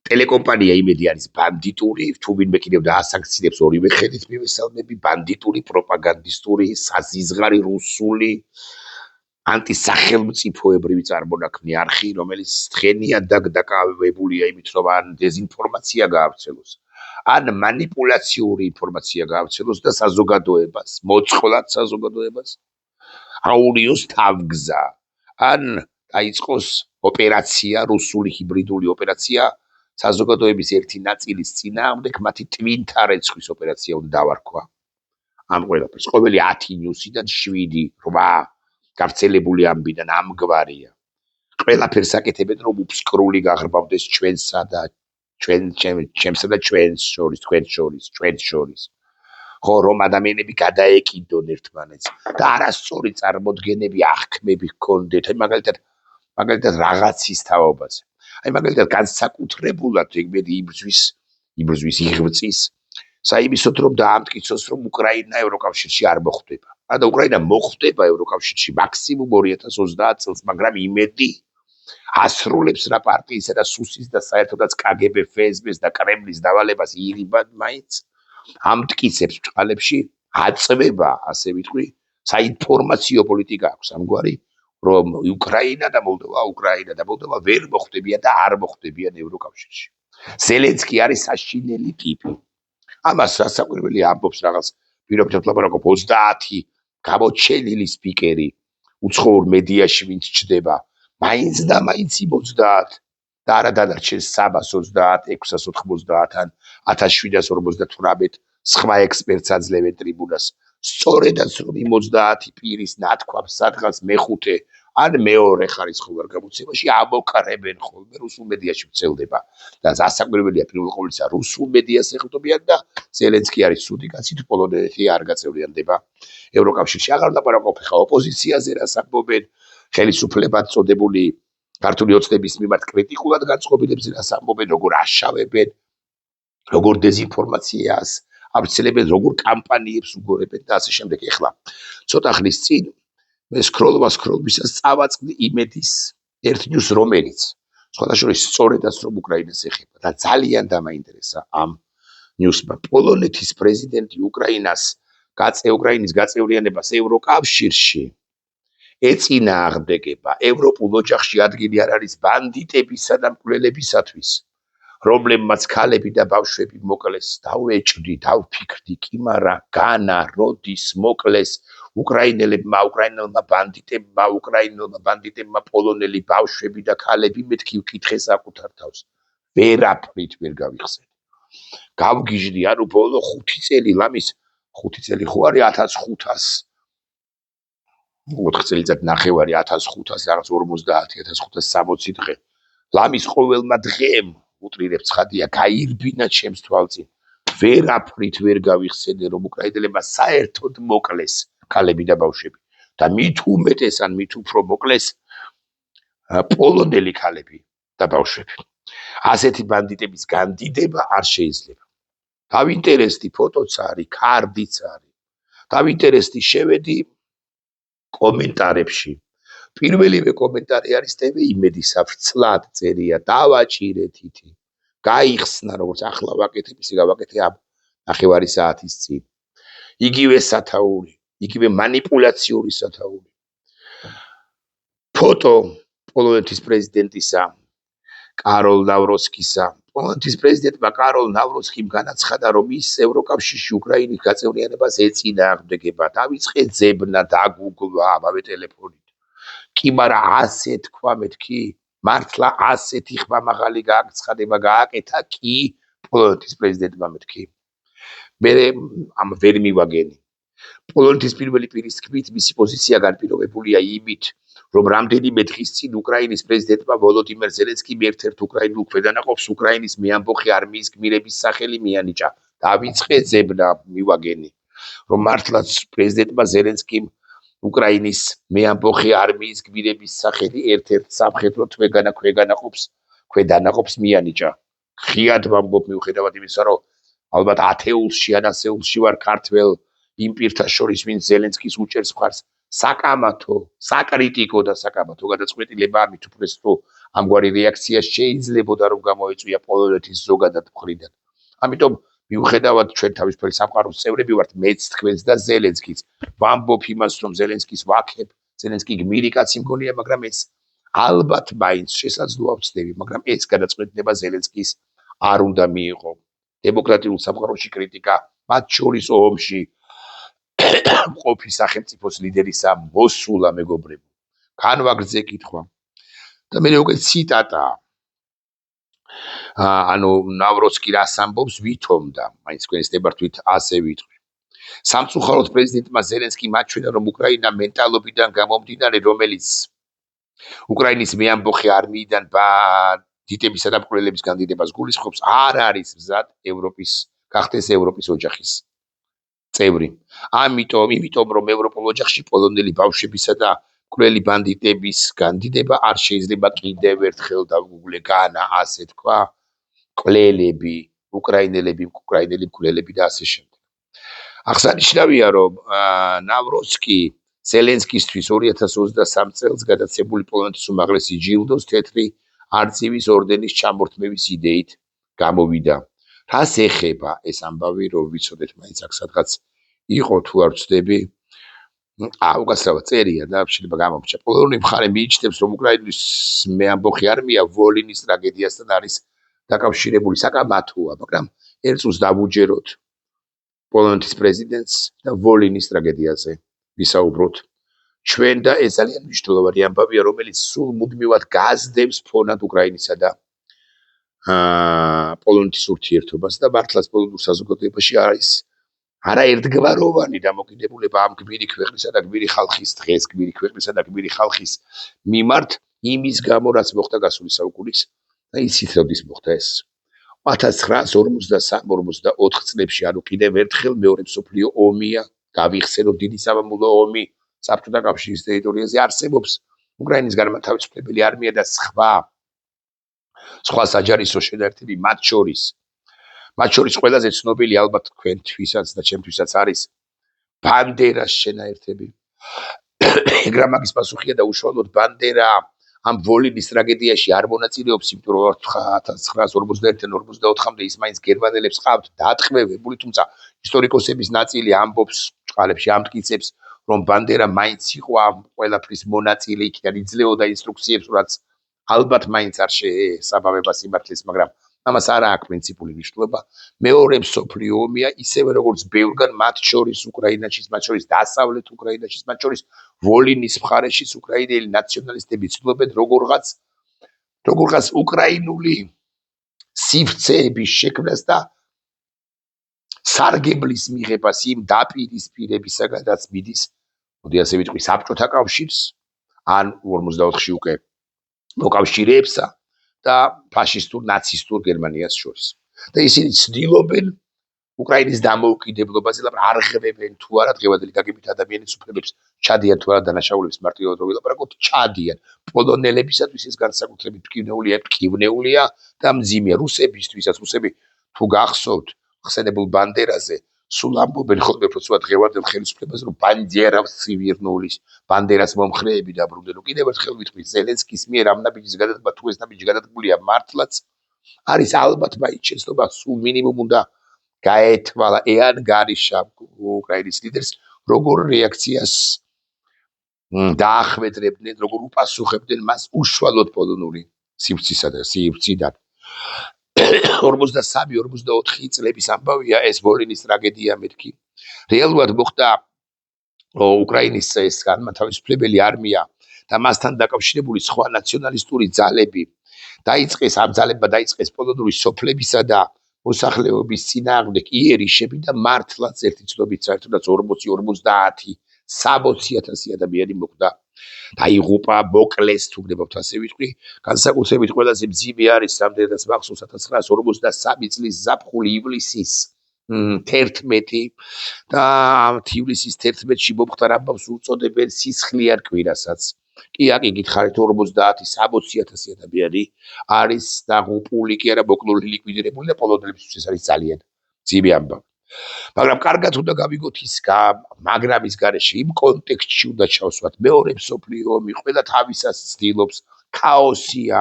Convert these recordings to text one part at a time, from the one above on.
ტელეკომპანია იმედი არის ბანდიტური, თუ ვინმე კიდევ დაასანქციონებს ორივე ხედით მივესალმები, ბანდიტური, პროპაგანდისტური, საზიზღარი რუსული ანტისახელმწიფოებრივი წარმონაქმნი არხი, რომელიც თხენია დაკავებულია იმით, რომ ან დეზინფორმაცია გაავრცელოს, ან მანიპულაციური ინფორმაცია გაავრცელოს და საზოგადოებას, მოწყვლად საზოგადოებას, აურიოს თავგზა, ან დაიწყოს ოპერაცია, რუსული ჰიბრიდული ოპერაცია, საზოგადოების ერთი ნაწილის წინააღმდეგ მათი ტვინთა რეცხვის ოპერაცია უნდა დავარქვა. ამ ყველაფერს ყოველი 10 ნიუსიდან 7-8 გავრცელებული ამბიდან ამგვარია. ყველაფერს აკეთებენ, რომ უფსკრული გაღრმავდეს ჩვენსა და ჩვენსა და ჩვენს შორის, თქვენს შორის, ჩვენს შორის. ხო, რომ ადამიანები გადაეკიდონ ერთმანეთს და არასწორი წარმოდგენები, აღქმები ჰქონდეთ, აი მაგალითად რაღაცის თაობაზე. აი მაგალითად განსაკუთრებულად იმედი იღწვის საიმისოდ რომ დაამტკიცოს რომ უკრაინა ევროკავშირში არ მოხვდება. და უკრაინა მოხვდება ევროკავშირში მაქსიმუმ 2030 წელს, მაგრამ იმედი ასრულებს რა პარტიისა და სუსის და საერთოდაც KGB, FSB-ს და კრემლის დავალებას იღებად მაინც ამტკიცებს ბჭყალებში აწვება, ასე ვიტყვი, საინფორმაციო პოლიტიკა აქვს ამგვარი, რომ უკრაინა და მოლდოვა ვერ მოხვდებიან და არ მოხვდებიან ევროკავშირში. ზელენსკი არის საშინელი ტიპი. ამას სასაკვირველი ამბობს რაღაც პირობითად ლაპარაკობ 30 გამოჩენილი სპიკერი უცხოურ მედიაში ვინც ჩდება, მაინც და მაინც 30 და არა დანარჩენ 330, 690 ან 1758 სხვა ექსპერტს აძლევენ ტრიბუნას. სწორედაც რომ 30 პირის ნათქვამს სადღაც მეხუთე ან მეორე ხარისხოვარ გამოცემაში ამოკრებენ ხოლმე რუსულ მედიაში ვრცელდება. და სასაკვირველია პირველ ყოვლისა რუსულ მედიას ეხმარებიან და ზელენსკი არის ცუდი კაცი, თუ პოლონეთი არ გაწევრიანდება ევროკავშირში. აღარ ვლაპარაკობ ხა ოპოზიციაზე რას ამბობენ, ხელისუფლებად წოდებული ქართული ოცნების მიმართ კრიტიკულად განწყობილებს რას ამბობენ, როგორ აშავებენ, როგორ დეზინფორმაციას ავრცელებენ, როგორ კამპანიებს უგორებენ და ასე შემდეგ. ეხლა ცოტა ხნის წინ მე სკროლვისას წავაწყდი იმედის ერთ ნიუს, რომელიც სხვადასხვა სწორედაც რომ უკრაინას ეხება და ძალიან დამაინტერესა ამ ნიუსმა. პოლონეთის პრეზიდენტი უკრაინის გაწევრიანებას ევროკავშირში ეწინააღმდეგება ევროპულ ოჯახში ადგილი არ არის ბანდიტებისა და მკვლელებისათვის, რომლებმაც ქალები და ბავშვები მოკლეს. დავეჭვდი, დავფიქრდი, კი მარა განა როდის მოკლეს უკრაინელმა ბანდიტებმა პოლონელი ბავშვები და ქალები, მეთქი ვკითხე საკუთარ თავს. ვერაფრით ვერ გავიხსენე. გავგიჟდი, ანუ ბოლო 5 წელი ლამის 5 წელი ხო არის 1500 4 წელიწად ნახევარი 1500 რაღაც 50 1560 დღე. ლამის ყოველმა დღემ უტრირებ ცხადია გაირბინა ჩემს თვალწინ. ვერაფრით ვერ გავიხსენე რომ უკრაინელებმა საერთოდ მოკლეს ქალები და ბავშვები და მით უმეტეს ან მით უფრო მოკლეს პოლონელი ქალები და ბავშვები. ასეთი ბანდიტების განდიდება არ შეიძლება. დავინტერესდი ფოტოც არის, კარდიც არის. დავინტერესდი შევედი კომენტარებში. პირველივე კომენტარი არის TV იმედისა ვრცლად წერია, დავაჭირეთ ითი. გაიხსნა როგორც ახლა ვაკეთებ, ისე გავაკეთე ამ ნახევარი საათის წინ. იგივე სათაური, იგივე მანიპულაციური სათაური. ფოტო პოლონეთის პრეზიდენტისა კაროლ ნავროცკისა. პოლონეთის პრეზიდენტმა კაროლ ნავროცკიმ განაცხადა, რომ ის ევროკავშირში უკრაინის გაწევრიანებას ეწინააღმდეგება. დავიწყე ძებნა, დაგუგლა ამავე ტელეფონით. კი მარა ასე თქვა მეთქი, მართლა ასეთი ხმამაღალი გააცხადება გააკეთა კი პოლონეთის პრეზიდენტმა მეთქი. მე ამ ვერ მივაგენი. პოლონეთის პირველი პირის თქმით, მისი პოზიცია განპირობებულია იმით, რომ რამდენიმე დღის წინ უკრაინის პრეზიდენტმა ვოლოდიმირ ზელენსკიმ ერთ-ერთ უკრაინულ ქვედანაყოფს უკრაინის მეამბოხი არმიის გმირების სახელი მიანიჭა. დავიწყე ძებნა, მივაგენი, რომ მართლაც პრეზიდენტმა ზელენსკიმ უკრაინის მეამბოხი არმიის გმირების სახელი ერთ-ერთ სამხედრო ქვედანაყოფს მიანიჭა. ხიად ვამბობ მიუხედავად იმისა, რომ ალბათ ათეულში ან ასეულში ვარ ქართველ იმ პირთა შორის, ვინც ზელენსკის უჭერს მხარს საკამათო, საკრიტიკო და საკამათო გადაწყვეტილება ამით უფრო თუ ამგვარი რეაქცია შეიძლებოდა რომ გამოეწვია პოლონეთის ზოგადად მხრიდან. ამიტომ მიუხედავად ჩვენ თავისუფალი სამყაროს წევრები ვართ, მეც თქვენს და ზელენსკიც ვამბობ იმას, რომ ზელენსკის ვაქებ, ზელენსკი გმირი კაცი მგონია, მაგრამ ეს ალბათ მაინც შესაძლოა ვცდები, მაგრამ ეს გადაწყვეტილება ზელენსკის არ უნდა მიიღო. დემოკრატიულ სამყაროში კრიტიკა, მათ შორის ომში მყოფი სახელმწიფოს ლიდერისა მოსულა მეგობრებო. განვაგრძე კითხვა. და მე უკვე ციტატა. ანუ ნავროცკი რას ამბობს ვითომდა, მაინც თქვენს ნებართვით ასე ვიტყვი. სამწუხაროდ პრეზიდენტმა ზელენსკი მაჩვენა, რომ უკრაინა მენტალობიდან გამომდინარე, რომელიც უკრაინის მეამბოხე არმიიდან დიდებისა და მკვლელების განდიდებას გულისხმობს, არ არის მზად ევროპის გახდეს ევროპის ოჯახის წევრი. იმიტომ რომ ევროპულ ოჯახში პოლონელი ბავშვებისა და მკვლელი ბანდიტების განდიდება არ შეიძლება კიდევ ერთხელ დავუგუგლე განა, ასე თქვა, მკვლელები, უკრაინელი მკვლელები და ასე შემდეგ. აღსანიშნავია, რომ ნავროცკი ზელენსკისთვის 2023 წელს გადაცემული პოლონეთის უმაღლესი ჯილდოს თეთრი არწივის ორდენის ჩამორთმევის იდეით გამოვიდა. რას ეხება ეს ამბავი, რომ ვიცოდეთ მაინც აქ სადღაც იყო თუ არ ვცდები. უკაცრავად წერია და შეიძლება გამომჩა. პოლონური მხარე მიიჩნევს, რომ უკრაინის მეამბოხე არმია ვოლინის ტრაგედიასთან არის დაკავშირებული. საკამათოა, მაგრამ ერთ წუთს დავუჯეროთ პოლონეთის პრეზიდენტს და ვოლინის ტრაგედიაზე ვისაუბროთ. ჩვენ და ეს ძალიან მნიშვნელოვანი ამბავია, რომელიც სულ მუდმივად გაზდებს ფონად უკრაინისა და პოლონეთის ურთიერთობას და მართლაც პოლონურ საზოგადოებაში არის არაერთგვაროვანი დამოკიდებულება ამ გმირი ქვეყნისა და გმირი ხალხის დღეს გმირი ქვეყნისა და გმირი ხალხის მიმართ იმის გამო, რაც მოხდა გასული საუკუნის და იცით როდის მოხდა ეს 1943-44 წლებში, ანუ კიდევ ერთხელ მეორე მსოფლიო ომია, გავიხსენოთ დიდი სამამულო ომი საბჭოთა კავშირის ტერიტორიაზე არსებობს უკრაინის განმათავისუფლებელი არმია და სხვა საჯარისო შენაერთები, მათ შორის ყველაზე ცნობილი ალბათ თქვენთვისაც და ჩემთვისაც არის ბანდერას შენაერთები. ეგრა მაგის პასუხია და უშუალოდ ბანდერა ამ ვოლინის ტრაგედიაში არ მონაწილეობს, იმიტომ რომ 1941-44-მდე ის მაინც გერმანელებს ყავთ დატყვევებული, თუმცა ისტორიკოსების ნაწილი ამბობს, წყალებში ამტკიცებს, რომ ბანდერა მაინც იყო ამ ყველაფრის მონაწილე, იქიდან იძლეოდა ინსტრუქციებს, რაც ალბათ მაინც არ შეესაბამება სიმართლეს, მაგრამ ამას არ აქვს პრინციპული მნიშვნელობა. მეორე მსოფლიო ომია, ისევე როგორც ბევრგან მათ შორის უკრაინაში, მათ შორის დასავლეთ უკრაინაში, მათ შორის ვოლინის მხარეში უკრაინელი ნაციონალისტები ცდილობენ როგორღაც უკრაინული სივრცეების შექმნას და სარგებლის მიღებას იმ დაპირისპირებისაგანაც მიდის, მოდი ასე ვიტყვი, საბჭოთა კავშირს ან 44-ში უკვე მოკავშირეებსა და ფაშისტურ ნაცისტურ გერმანიას შორის. და ისინი ცდილობენ უკრაინის დამოუკიდებლობაზე, არ ღვევენ თუ არა დღევანდელი გაგებით ადამიანის უფლებებს, ჩადიან თუ არა დანაშაულების მარტივად რო ვილაპარაკოთ, ჩადიან. პოლონელებისათვის ეს განსაკუთრებით მტკივნეულია და მძიმეა. რუსებისთვისაც, რუსები თუ გახსოვთ ხსენებულ ბანდერაზე, სულ ამბობენ ხოლმე უფრო დღევანდელ ხელისუფლებას, რომ ბანდერას ცივირნულის, ბანდერას მომხრეები დაბრუნდნენ. კიდევ ერთხელ ვიტყვი, ზელენსკის მიერ ამ ნაბიჯის გადადგმა, თუ ეს ნაბიჯი გადადგმულია მართლაც არის ალბათ მაინც შეცდომა, სულ მინიმუმ უნდა გაეთვალა ეან გარიშა უკრაინის ლიდერს, როგორ რეაქციას დაახვედრებდნენ, როგორ უპასუხებდნენ მას უშუალოდ პოლონური სივრციდან. 43-44 წლების ამბავია ეს ვოლინის ტრაგედია მეთქი. რეალურად მოხდა უკრაინის ეს განმათავისუფლებელი არმია და მასთან დაკავშირებული სხვა ნაციონალისტური ძალები ამ ძალებმა დაიწყეს პოლონური სოფლებისა და მოსახლეობის წინააღმდეგ იერიშები და მართლაც ერთი ცნობით საერთოდაც 40-50 ადამიანი მოკვდა. დაიღუპა, მოკლეს, თუ გნებავთ ასე ვიტყვი. განსაკუთრებით ყველაზე მძიმე არის, რამდენადაც მახსოვს 1943 წლის ზაფხული ივლისის 11 და ივლისის 11-ში მომხდარ ამბავს უწოდებენ სისხლიან კვირასაც. კი აკი გითხარით 50-60 ადამიანი არის დაღუპული, კი არა მოკლული, ლიკვიდირებული და პოლონელებისთვის არის ძალიან მძიმე ამბავი. მაგრამ კარგად უნდა გავიგოთ ის მაგრამ ის გარეშე იმ კონტექსტში უნდა ჩავსვათ მეორე მსოფლიო ომი ყველა თავისას ცდილობს ქაოსია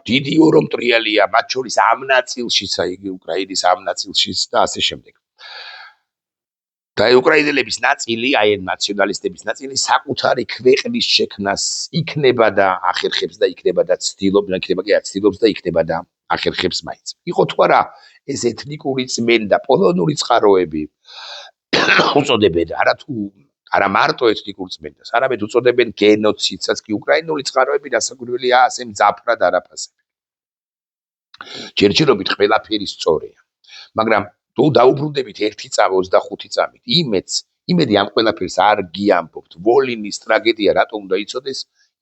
დიდი ორომტრიალია მათ შორის ამ ნაწილშიც იგი უკრაინის ამ ნაწილშიც და ასე შემდეგ და უკრაინელების ნაწილი აი ნაციონალისტების ნაწილი საკუთარი ქვეყნის შექმნას იქნება და ახერხებს და იქნება და ცდილობს და იქნება და ახერხებს მაინც იყო თუ არა ეს ეთნიკური წმენდა პოლონური წყაროები უწოდებენ არა მარტო ეთნიკურ წმენდას არამედ უწოდებენ გენოციდსაც კი უკრაინული წყაროები დასაკვირველია ასე მძაფრად არაფასებენ ჯერჯერობით ყველაფერი სწორია მაგრამ თუ დაუბრუნდებით 1 წამი 25 წამით იმედი ამ ყველაფერს არ გიამბობთ ვოლინის ტრაგედია რატომ უნდა იცოდეს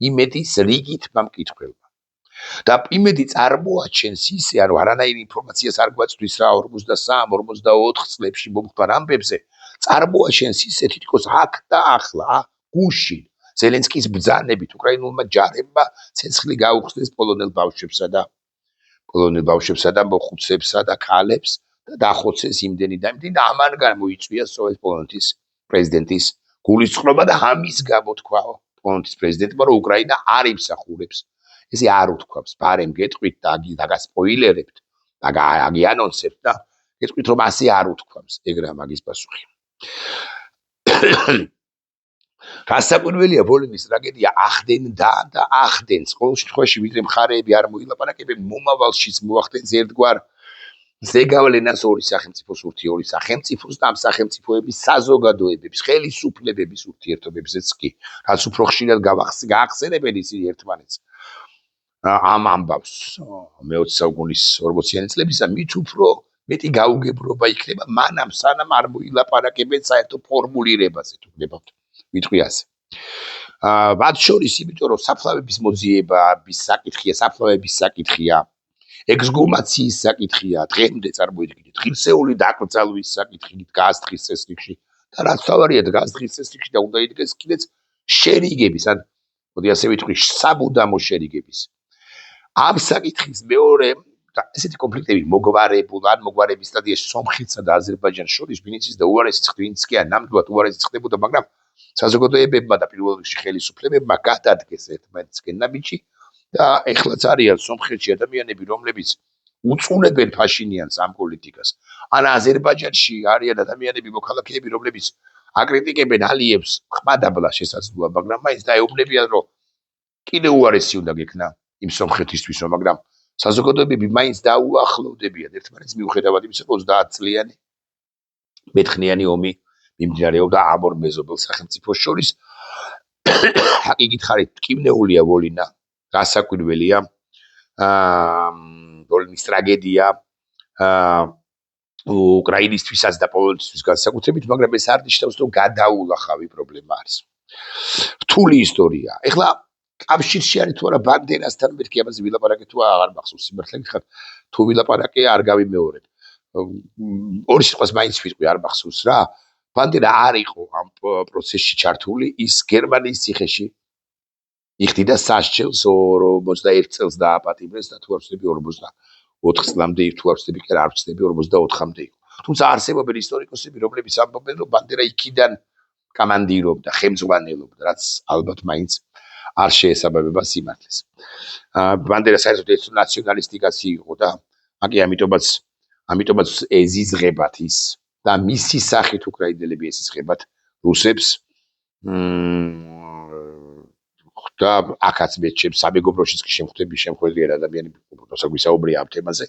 იმედის რიგით მამკითხველმა და იმედი წარმოაჩენს ისე ანუ არანაირი ინფორმაციას არ გვაწვდის რა 43-44 წლებში მომხდარ ამბებზე წარმოაჩენს ისე თითქოს აქ და ახლა გუშინ ზელენსკის ბრძანებით უკრაინულმა ჯარებმა ცეცხლი გაუხსნეს პოლონელ ბავშვებსა და მოხუცებსა და ქალებს და დახოცეს იმდენი და ამან გამოიწვია პოლონეთის პრეზიდენტის გულისწყრობა და ამის გამო თქვა პოლონეთის პრეზიდენტმა რომ უკრაინა არ იმსახურებს ესე არ უთქვამს ბარემ გეტყვით და დაგასპოილერებთ და აგიანონსებთ და გეტყვით რომ ასე არ უთქვამს ეგრა მაგის პასუხი გასაკვირველია ვოლინის ტრაგედია ახდენდა და ახდენს ყოველ შემთხვევაში ვიდრე მხარეები არ მოილაპარაკებენ მომავალშიც მოახდენს ერთგვარ ზეგავლენას ორი სახელმწიფოს ორი სახელმწიფოს და ამ სახელმწიფოების საზოგადოებების ხელისუფლებების ურთიერთობებზეც კი რაც უფრო ხშირად გაახსენებენ ისინი ერთმანეთს ამ ამბავს მე-20 საუკუნის 40-იანი წლებისა მით უფრო მეტი გაუგებრობა იქნება მანამ სანამ არ მოილაპარაკებენ საერთო ფორმულირებაზე თუ გნებავთ ვიტყვი ასე მათ შორის იმიტომ რომ საფლავების მოძიების საკითხია ექსგუმაციის საკითხია დღემდე წარმოიდგინეთ ღირსეული დაკრძალვის საკითხი გასდღის წესრიგში და რაც თავარია გასდღის წესრიგში და უნდა იდგეს კიდეც შერიგების ან მოდი ასე ვიტყვი საბუდამო შერიგების ამ საკითხის მეორე და ესეთი კონფლიქტები მოგვარების სტადიაში სომხეთსა და აზერბაიჯანს შორის ვინც და უარესი ხდვინც კი არ ნამდვილად უარესი ხდებოდა მაგრამ საზოგადოებებმა და პირველ რიგში ხელისუფლებებმა გადადგეს ერთმანეთსკენ ნაბიჯი და ეხლაც არიან სომხეთში ადამიანები რომლებიც უწუნებენ ფაშინიანს ამ პოლიტიკას ან აზერბაიჯანში არიან ადამიანები მოქალაქეები რომლებიც აკრიტიკებენ ალიევს ხმადაბლა შესაძლოა მაგრამ მაინც დაეუბნებიან რომ კიდე უარესი უნდა გექნა იმ სომხეთისთვისო მაგრამ საზოგადოებები მაინც დაუახლოვდებიან ერთმანეთს მიუხედავად იმისა რომ 30 წლიანი მეთხნიანი ომი მიმდინარეობდა ამ ორ მეზობელ სახელმწიფოს შორის კი გითხარით ტკივნეულია ვოლინა გასაკვირველია ვოლინის ტრაგედია უკრაინისთვისაც და პოლონეთისთვის განსაკუთრებით მაგრამ ეს არ ნიშნავს რომ გადაულახავი პრობლემა არის რთული ისტორია ეხლა კავშირში არის თუ არა ბანდერასთან მეთქი ამაზე ვილაპარაკე თუ აღარ მახსოვს სიმართლე გითხრათ თუ ვილაპარაკე არ გავიმეორებ ორი სიტყვას მაინც ვიტყვი არ მახსოვს რა ბანდერა არ იყო ამ პროცესში ჩართული ის გერმანიის ციხეში იხდიდა სასჯელს 41 წელს დააპატიმრეს და თუ არ ვცდები 44 წლამდე თუ არ ვცდები კი არ ვცდები 44-მდე იყო თუმცა არსებობენ ისტორიკოსები რომლებიც ამბობენ რომ ბანდერა იქიდან კამანდირობდა ხელმძღვანელობდა რაც ალბათ მაინც არ შეესაბამება სიმართლეს ბანდერა საერთოდ ეს ნაციონალისტი კაცი იყო და აკი ამიტომაც ეზიზღებათ ის და მისი სახით უკრაინელები ეზიზღებათ რუსებს და აქაც მე სამეგობროშიც კი შემხვედრიან ადამიანები საუბრია ამ თემაზე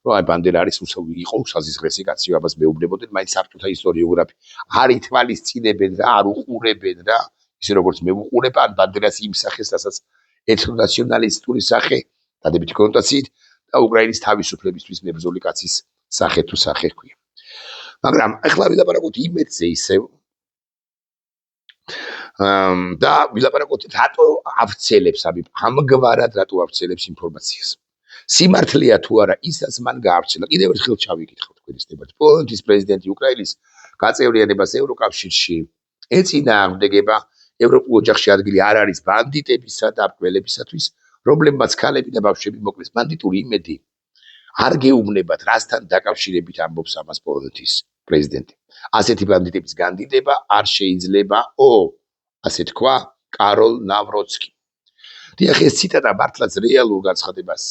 რომ აი ბანდერა არის იყო საზიზღრესი კაცი ამას მეუბნებოდნენ მაინც საბჭოთა ისტორიოგრაფი არ ითვალისწინებენ რა არ უყურებენ რა ისე როგორც მე ვუყურებ ან ბანდერას იმ სახეს რასაც ეთნონაციონალისტური სახე დადებითი კონოტაციით და უკრაინის თავისუფლებისთვის მებრძოლი კაცის სახე თუ სახე ჰქვია მაგრამ ახლა ვილაპარაკოთ იმედზე ისევ და ვილაპარაკოთ რატო ავცელებს ამგვარად რატო ავცელებს ინფორმაციას სიმართლეა თუ არა ისაც მან გაავრცელა კიდევ ერთხელ ჩავიკითხავ თქვენის დებატს პოლონეთის პრეზიდენტი უკრაინის გაწევრიანებას ევროკავშირში ეწინააღმდეგება ევროპულ ოჯახში ადგილი არ არის ბანდიტებისა და აბკველებისათვის რომლებმაც ქალები და ბავშვები მოკლეს ბანდიტური იმედი არ გეუბნებათ, რასთან დაკავშირებით ამბობს ამას პოლონეთის პრეზიდენტი. ასეთი ბანდიტების განდიდება არ შეიძლებაო, ასე თქვა კაროლ ნავროცკი. დიახ, ეს ციტატა მართლაც რეალურ განცხადებას,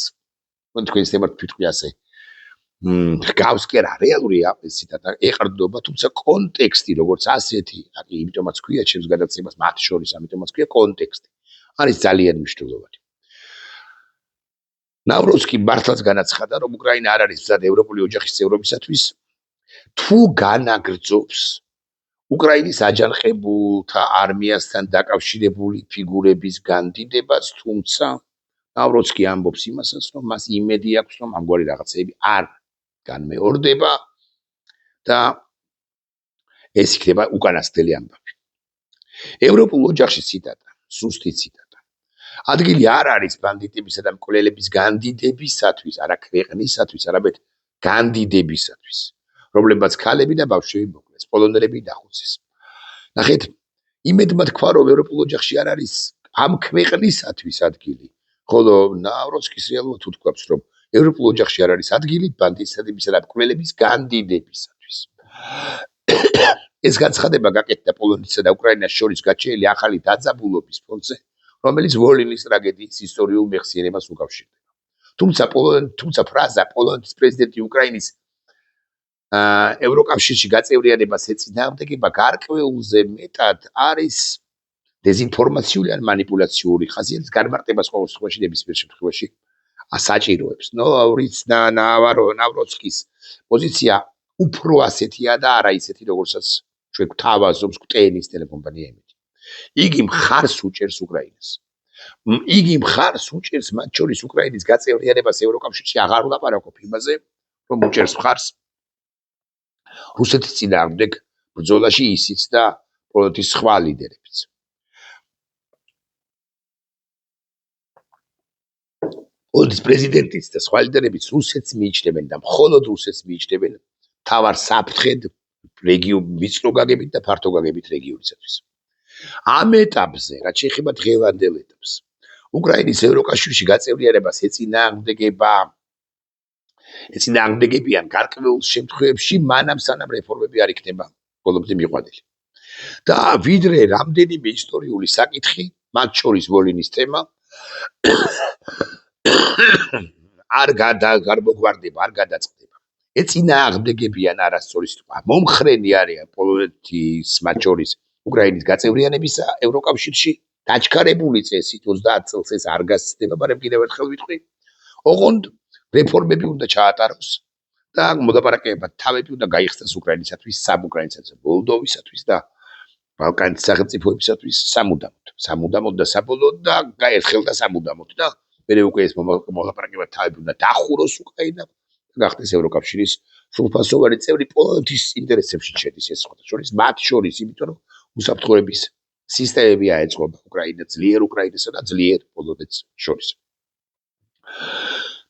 თქვენს თემად ვიტყვი ასე. გავს კი არა, რეალურია ეს ციტატა, ეყრდნობა, თუმცა კონტექსტი როგორც ასეთი, აკი იმიტომაც ქვია ჩემს გადაცემას მათ შორის, ამიტომაც ქვია კონტექსტი. არის ძალიან მნიშვნელოვანი. ნავროცკი მართლაც განაცხადა, რომ უკრაინა არ არის მზად ევროპული ოჯახის წევრობისათვის, თუ განაგრძობს უკრაინის აჯანყებულთა არმიასთან დაკავშირებული ფიგურების განდიდებას, თუმცა ნავროცკი ამბობს იმასაც, რომ მას იმედი აქვს, რომ ამგვარი რაღაცები არ განმეორდება და ეს იქნება უკანასკნელი ამბავი. ევროპულ ოჯახში ციტატა, ზუსტი ციტატა. ადგილი არ არის ბანდიტებისა და მკვლელების განდიდებისათვის, არა ქვეყნისათვის, არამედ განდიდებისათვის, რომლებმაც ქალები და ბავშვები მოკლეს, პოლონელები დახოცეს. ნახეთ, იმედმა თქვა, რომ ევროპულ ოჯახში არ არის ამ ქვეყნისათვის ადგილი, ხოლო ნავროცკის რეალურად უთქვამს, რომ ევროპულ ოჯახში არ არის ადგილი ბანდიტებისა და მკვლელების განდიდებისათვის. ეს განცხადება გაკეთდა პოლონეთსა და უკრაინას შორის გაჩენილი ახალი დაძაბულობის ფონზე, რომელიც ვოლინის ტრაგედიის ისტორიულ მეხსიერებას უკავშირდება. თუმცა ფრაზა პოლონეთის პრეზიდენტი უკრაინის ევროკავშირში გაწევრიანებას ეწინააღმდეგება გარკვეულზე მეტად არის დეზინფორმაციული ან მანიპულაციური ხასიათის განმარტებას ყოველ შემთხვევაში ნებისმიერ შემთხვევაში საჭიროებს. ნავროცკის პოზიცია უფრო ასეთია და არა ისეთი, როგორცაც ჩვენ გვთავაზობს ტენის ტელეკომპანია იმედი. იგი მხარს უჭერს უკრაინას. იგი მხარს უჭერს მათ შორის უკრაინის გაწევრიანებას ევროკავშირში აღარ ვლაპარაკობ იმაზე, რომ უჭერს მხარს რუსეთის წინააღმდეგ ბრძოლაში ისიც და პოლონეთის სხვა ლიდერებიც. პოლონეთის პრეზიდენტიც და სხვა ლიდერებიც რუსეთს მიიჩნევენ და მხოლოდ რუსეთს მიიჩნევენ მთავარ საფრთხედ ვიწრო გაგებით და ფართო გაგებით რეგიონისათვის. ამ ეტაპზე, რაც შეეხება დღევანდელ ეტაპს, უკრაინის ევროკავშირში გაწევრიანებას ეწინააღმდეგებიან გარკვეულ შემთხვევებში მანამ სანამ რეფორმები არ იქნება ბოლომდე მიყვანილი. და ვიდრე რამდენიმე ისტორიული საკითხი, მათ შორის ვოლინის თემა, არ მოგვარდება, არ გადაწყდება. ეწინააღმდეგებიან არასწორი სიტყვა. მომხრენი არიან პოლონეთის მათ შორის უკრაინის გაწევრიანებისა ევროკავშირში დაჩქარებული წესით 30 წელს ეს არ გასცდება, მაგრამ კიდევ ერთხელ ვიტყვი, ოღონდ რეფორმები უნდა ჩაატაროს და მოლაპარაკებებად თავები უნდა გაიხსნას უკრაინისათვის, სამუკრაინისათვის, მოლდოვისათვის და ბალკანის სახელმწიფოებისათვის სამუდამოდ და საბოლოოდ და გაერთხელ და სამუდამოდ და მერე უკვე ეს მოლაპარაკებად თავები უნდა დახუროს უკრაინა და გახდეს ევროკავშირის სრულფასოვანი წევრი. პოლონეთის ინტერესებში შედის ეს სხვა შორის, მათ შორის, იმიტომ რომ უსაფრთხოების სისტემები აეწყობა ძლიერ უკრაინასა და ძლიერ პოლონეთს შორის.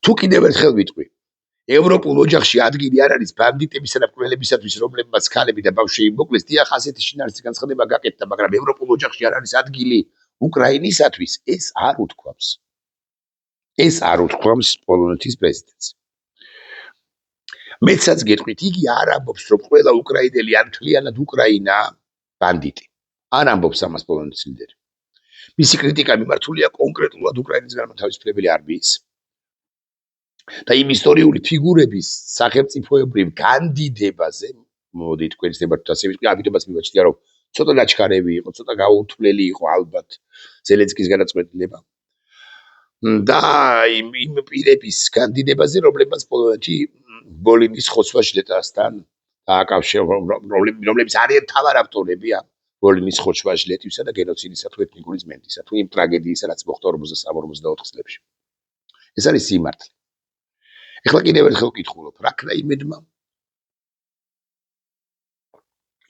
თუ კიდევ ერთხელ ვიტყვი, ევროპულ ოჯახში ადგილი არ არის ბანდიტებისა და მკვლელებისათვის, რომლებმაც ქალები და ბავშვები მოკლეს. დიახ, ასეთი შინაარსი განცხადება გაკეთდა, მაგრამ ევროპულ ოჯახში არ არის ადგილი უკრაინისათვის, ეს არ უთქვამს. ეს არ უთქვამს პოლონეთის პრეზიდენტს. მეცაც გეტყვით, იგი არ ამბობს, რომ ყველა უკრაინელი ან მთლიანად უკრაინა ბანდიტი. არ ამბობს ამას პოლონეთის ლიდერი. მისი კრიტიკა მიმართულია კონკრეტულად უკრაინის განმათავისუფლებელი არმიის და იმ ისტორიული ფიგურების სახელმწიფოებრივ განდიდებაზე, მოდი თქვენს თემად ასე ვიტყვი, ამიტომაც მიმაჩნია, რომ ცოტა დაჩქარები იყო, ცოტა გაუთვლელი იყო ალბათ ზელენსკის განაწყვეტილება. და იმ პირების განდიდებაზე, რომლებმაც პოლონეთი ვოლინის ხოცვა-ჟლეტასთან დააკავშირა, რომლებიც არიან მთავარ ავტორები ვოლინის ხოცვა-ჟლეტისა და გენოციდისა თუ ეთნიკური ზმენდისა, თუ იმ ტრაგედიისა, რაც მოხდა 43-44 წლებში. ეს არის სიმართლე. ეხლა კიდევ ერთხელ ვკითხულობ, რა ქნა იმედმა?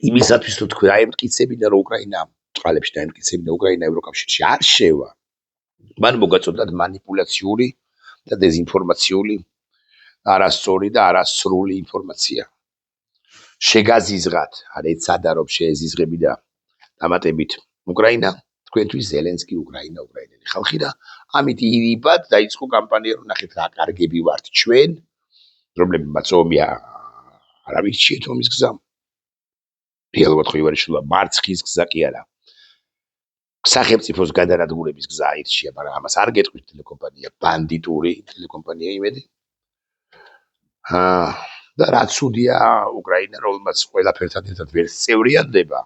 იმისათვის თუ თქვენ აემტკიცებინა, რომ უკრაინა წყალებში დაემტკიცებინა უკრაინა ევროკავშირში არ შევა, მან მოგაწოდათ მანიპულაციური და დეზინფორმაციული არასწორი და არასრული ინფორმაცია. შეგაზიზღათ, არ ეცადა რომ შეეზიზღები და დამატებით უკრაინა, თქვენთვის ზელენსკი უკრაინელი ხალხი და ამით ირიბად დაიწყო კამპანია, რომ ნახეთ რა კარგები ვართ ჩვენ პრობლემა მაწოვია არავის შეეთ ომის გზა რეალურად ხო ივანიშვილა მარცხის გზა კი არა სახელმწიფოს გადანადგურების გზა აირჩია მაგრამ ამას არ გეტყვით ტელეკომპანია ბანდიტური ტელეკომპანია იმედი და რაც უდია უკრაინა რომელმაც ყველაფერთან ერთად ვერ წევრიანდება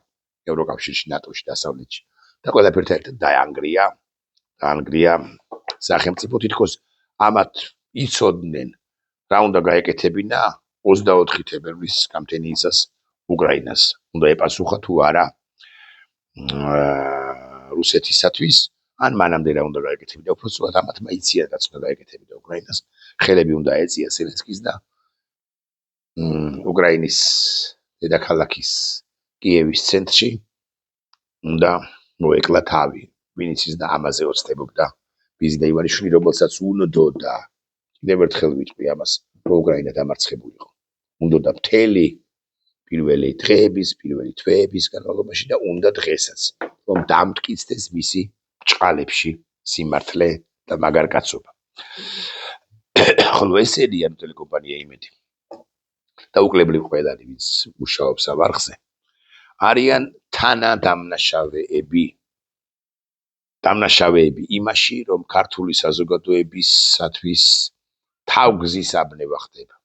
ევროკავშირში ნატოში დასავლეთში და ყველაფერთან ერთად დაანგრია სახელმწიფო თითქოს ამათ იცოდნენ რა უნდა გაეკეთებინა 24 თებერვლის კამპანიისას უკრაინას უნდა ეპასუხა თუ არა რუსეთისათვის ან მანამდე რა უნდა გაეკეთებინა უბრალოდ ამათმა იციან რაც უნდა გაეკეთებინა უკრაინას ხელები უნდა ეწია ზელენსკის და უკრაინის დედაქალაქის კიევის ცენტრში უნდა მოეკლა თავი ვინც ის და ამაზე ოცნებობდა ბიზნე ივანიშვილი რომელსაც უნდოდა კიდევ ერთხელ ვიტყვი ამას უკრაინა დამარცხებულიყო უნდოდა მთელი პირველი დღეების პირველი თვეების განმავლობაში და უნდა დღესაც რომ დამტკიცდეს მისი ჭყალებში სიმართლე და მაგარკაცობა ხოლო ესენია ტელეკომპანია იმედი და უკლებრივ ყველანი ვინც მუშაობს ამ არხზე არიან თანადამნაშავეები იმაში რომ ქართული საზოგადოებისათვის თავგზის აბნევა ხდება